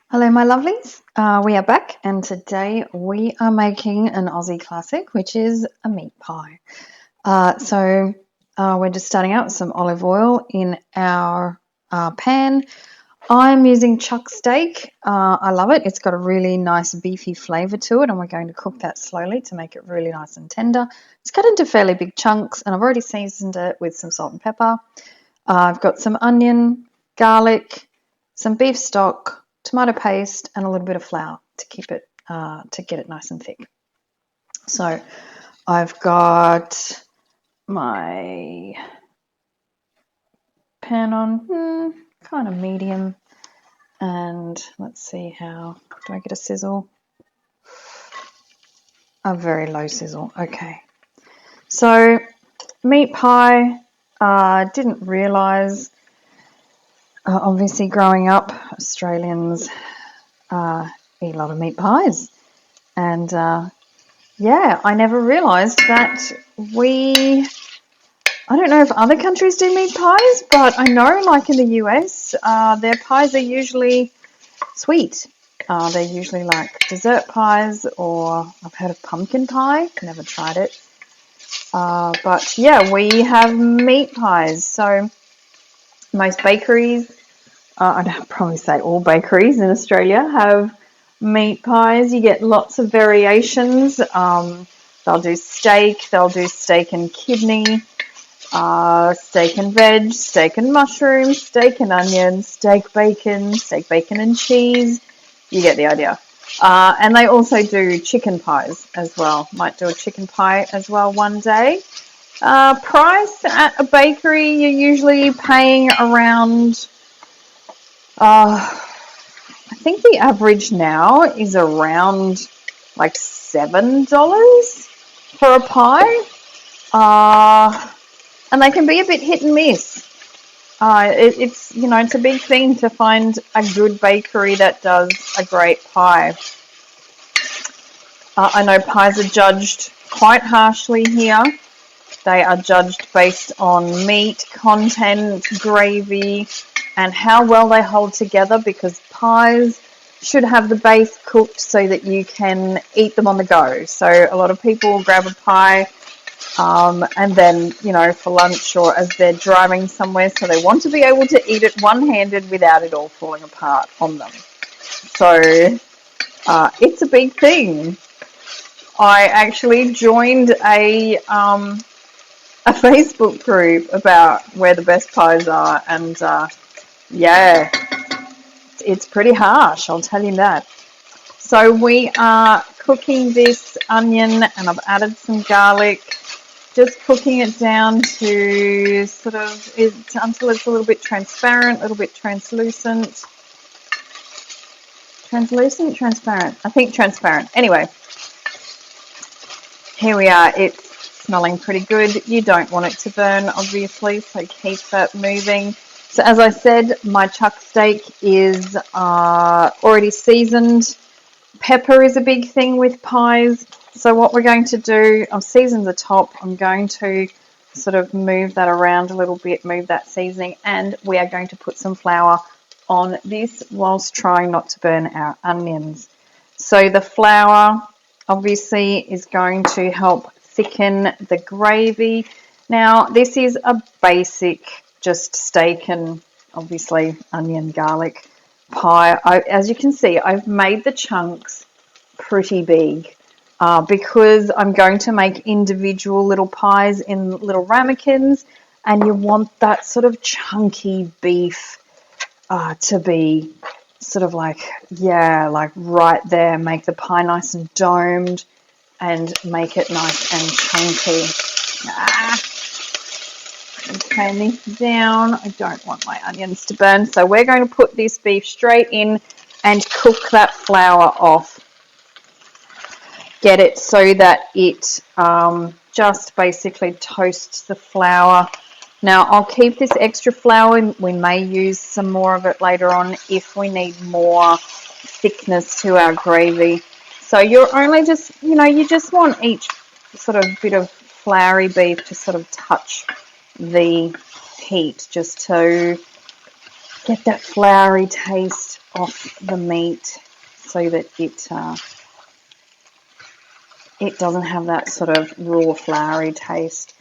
Hello, my lovelies. We are back, and today we are making an Aussie classic, which is a meat pie. We're just starting out with some olive oil in our pan. I'm using chuck steak. I love it. It's got a really nice beefy flavour to it, and we're going to cook that slowly to make it really nice and tender. It's cut into fairly big chunks, and I've already seasoned it with some salt and pepper. I've got some onion, garlic, some beef stock, tomato paste, and a little bit of flour to keep it to get it nice and thick. So I've got my pan on kind of medium, and let's see, how do I get a sizzle? A very low sizzle. Okay. So meat pie. Didn't realise. Obviously, growing up, Australians eat a lot of meat pies, and I never realised that I don't know if other countries do meat pies, but I know, like in the US, their pies are usually sweet. They're usually like dessert pies, or I've heard of pumpkin pie. Never tried it. But yeah, we have meat pies. So most bakeries, I'd probably say all bakeries in Australia have meat pies. You get lots of variations. They'll do steak and kidney, steak and veg, steak and mushrooms, steak and onion, steak bacon and cheese. You get the idea. And they also do chicken pies as well. Might do a chicken pie as well one day. Price at a bakery, you're usually paying around, I think the average now is around like $7 for a pie. And they can be a bit hit and miss. It's a big thing to find a good bakery that does a great pie. I know pies are judged quite harshly here. They are judged based on meat content, gravy, and how well they hold together, because pies should have the base cooked so that you can eat them on the go. So a lot of people grab a pie and then, for lunch or as they're driving somewhere, so they want to be able to eat it one-handed without it all falling apart on them. So it's a big thing. I actually joined a Facebook group about where the best pies are, and it's pretty harsh, I'll tell you that. So we are cooking this onion, and I've added some garlic, just cooking it down to until it's a little bit transparent, a little bit translucent. Transparent. I think transparent. Anyway, here we are. It's smelling pretty good. You don't want it to burn, obviously, so keep that moving. So as I said, my chuck steak is already seasoned. Pepper is a big thing with pies. So what we're going to do, I've seasoned the top. I'm going to sort of move that around a little bit, move that seasoning, and we are going to put some flour on this whilst trying not to burn our onions. So the flour obviously is going to help thicken the gravy. Now, this is a basic just steak and obviously onion garlic pie. As you can see, I've made the chunks pretty big because I'm going to make individual little pies in little ramekins, and you want that sort of chunky beef to be sort of like right there. Make the pie nice and domed and make it nice and chunky. Turn this down. I don't want my onions to burn. So we're going to put this beef straight in and cook that flour off. Get it so that it just basically toasts the flour. Now, I'll keep this extra flour. We may use some more of it later on if we need more thickness to our gravy. So you're only just, you just want each sort of bit of floury beef to sort of touch the heat, just to get that floury taste off the meat so that it doesn't have that sort of raw floury taste.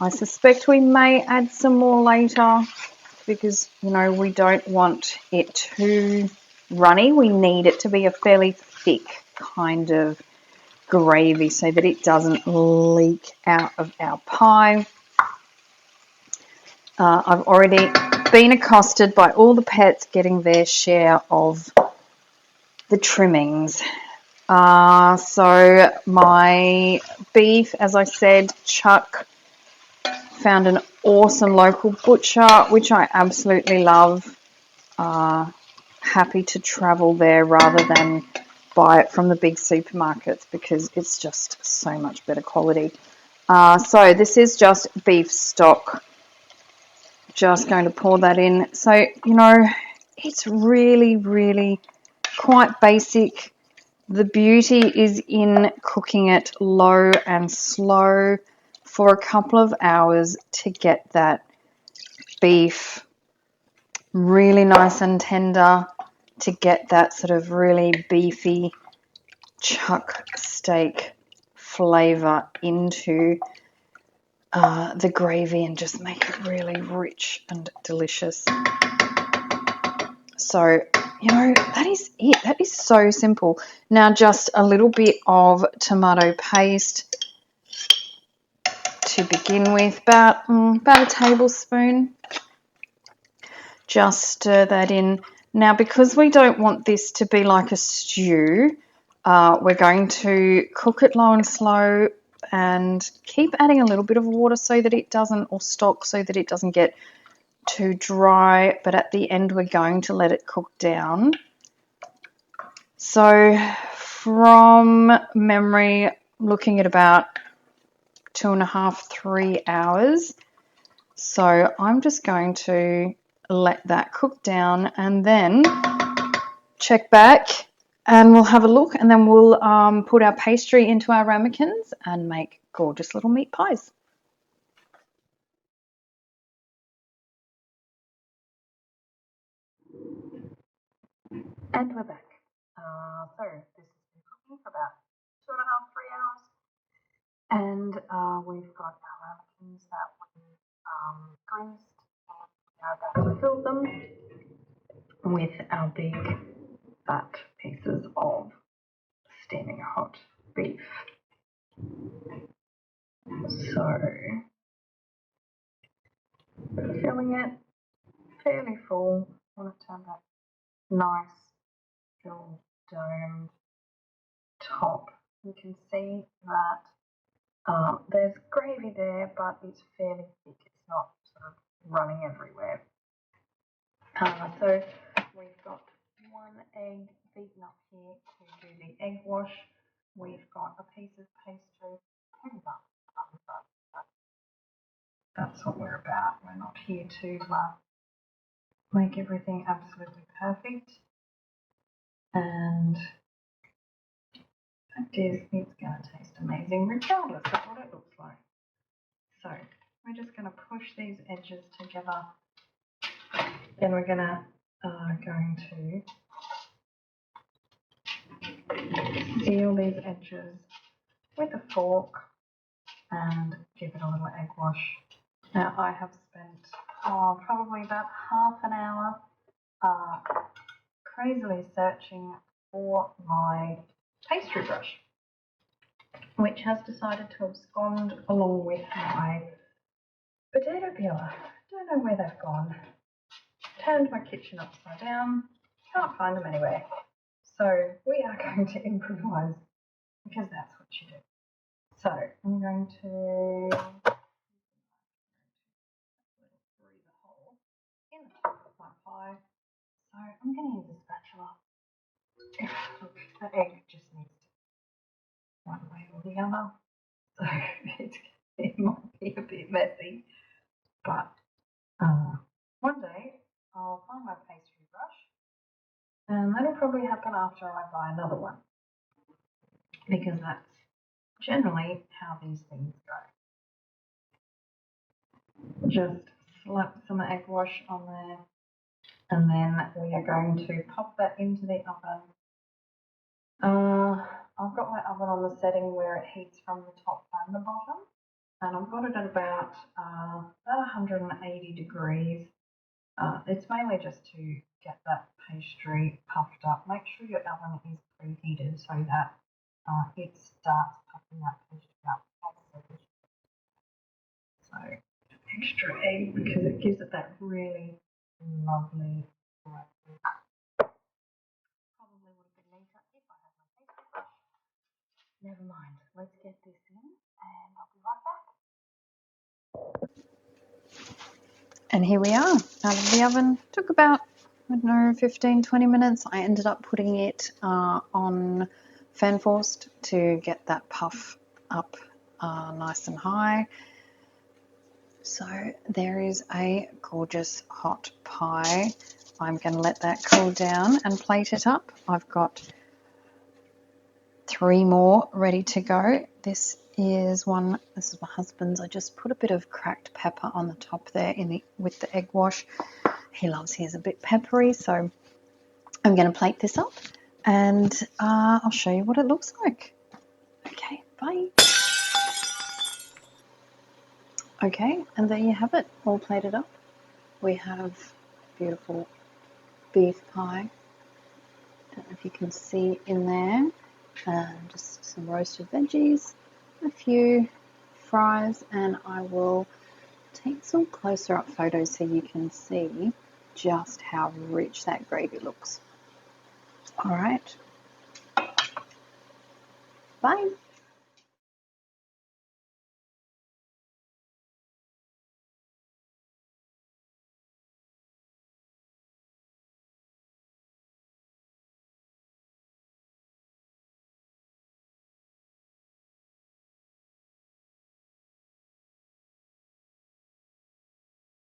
I suspect we may add some more later because, you know, we don't want it too runny. We need it to be a fairly thick kind of gravy so that it doesn't leak out of our pie. I've already been accosted by all the pets getting their share of the trimmings. So my beef, as I said, Chuck found an awesome local butcher, which I absolutely love. Happy to travel there rather than buy it from the big supermarkets because it's just so much better quality. So this is just beef stock. Just going to pour that in. So, you know, it's really, really quite basic. The beauty is in cooking it low and slow for a couple of hours to get that beef really nice and tender, to get that sort of really beefy chuck steak flavour into the gravy and just make it really rich and delicious. So, you know, that is it. That is so simple. Now, just a little bit of tomato paste to begin with, about a tablespoon. Just stir that in. Now, because we don't want this to be like a stew, we're going to cook it low and slow and keep adding a little bit of water so that it doesn't, or stock so that it doesn't get too dry. But at the end, we're going to let it cook down. So from memory, looking at about 2.5, 3 hours. So I'm just going to let that cook down and then check back and we'll have a look, and then we'll put our pastry into our ramekins and make gorgeous little meat pies. And we're back. So this has been cooking for about 2.5, 3 hours. And we've got our ramekins that we greased, and we are about to fill them with our big fat pieces of steaming hot beef. So filling it fairly full. I want it to have that nice full domed top. You can see that there's gravy there, but it's fairly thick. It's not sort of running everywhere. So we've got one egg beaten up here to do the egg wash. We've got a piece of pastry, but that's what we're about. We're not here to make everything absolutely perfect. And fact is, it's going to taste amazing regardless of what it looks like. So we're just going to push these edges together. Then we're going to seal these edges with a fork and give it a little egg wash. Now I have spent probably about half an hour crazily searching for my pastry brush, which has decided to abscond along with my potato peeler. Don't know where they've gone. Turned my kitchen upside down, can't find them anywhere. So we are going to improvise because that's what you do. So I'm going to breathe a hole in the top of my pie. So I'm going to use a spatula. Look, the egg just needs to one way or the other. So it might be a bit messy, but one day I'll find my pastry brush, and that'll probably happen after I buy another one, because that's generally how these things go. Just slap some egg wash on there, And then we are going to pop that into the oven. I've got my oven on the setting where it heats from the top and the bottom, and I've got it at about 180 degrees. It's mainly just to get that pastry puffed up. Make sure your oven is preheated so that it starts puffing that pastry up. So extra egg because it gives it that really lovely flavor. Probably would have been neater if I had my pastry brush. Never mind. Let's get this in and I'll be right back. And here we are, out of the oven. Took about, I don't know, 15-20 minutes. I ended up putting it on fan forced to get that puff up nice and high. So there is a gorgeous hot pie. I'm going to let that cool down and plate it up. I've got 3 more ready to go. This is my husband's. I just put a bit of cracked pepper on the top there with the egg wash. He loves his a bit peppery, so I'm going to plate this up and I'll show you what it looks like. Okay, bye. Okay, and there you have it, all plated up. We have beautiful beef pie. Don't know if you can see in there. Just some roasted veggies, a few fries, and I will take some closer up photos so you can see just how rich that gravy looks. All right. Bye.